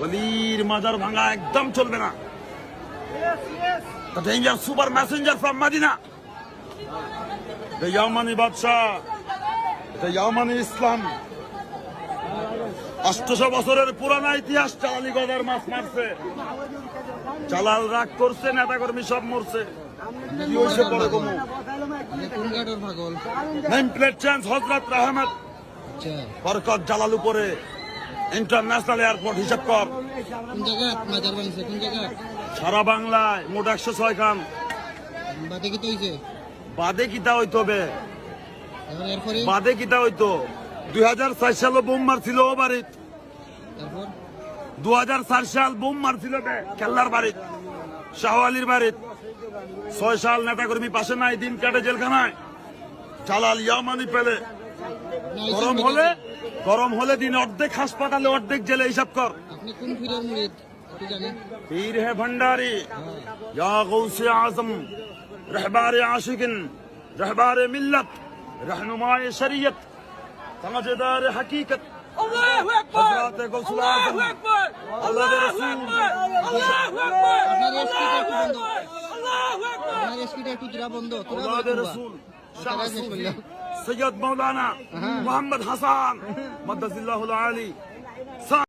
ওলির মাজার ভাঙা একদম চলবে না। The danger super messenger from Medina, the Yamani Badshah, the Yamani Islam, 800 বছরের পুরানা ইতিহাস। চালালি গদার মাছ মারছে, চালাল রাগ করছে, নেতা কর্মী সব মরছে। কি হয়েছে পরে কমু নেম প্লেট চেঞ্জ হযরত রহমত বরকত জালাল উপরে ইন্টারন্যাশনাল এয়ারপোর্ট হিসাব কর। সারা বাংলায় মোট 106 খান। বাদে কিতা হইতো বে, বাদে কিতা হইতো? 2004 সালে বোম মারছিল ও বাড়িত। 2004 সাল বোম মারছিল বে কেল্লার বাড়িত, শাহওয়ালির বাড়িত। 6 সাল নেতা কর্মী পাশে নাই, দিন কাটে জেলখানায়। জালাল ইয়ামানি পেলে গরম হলে দিন অর্ধেক হাসপাতালে, অর্ধেক জেলে। হিসাব কর। পীর है भंडारी या गौसे आजम, रहबार आशिकिन, रहबार मिल्लत, रहनुमाए शरीयत, समझदार हकीकत, हजरत गौसुल आजम, अल्लाह के रसूल, अल्लाह के रसूल शाह सूफी सैयद मौलाना मोहम्मद हसन मद्दसिल्लाहुल आली।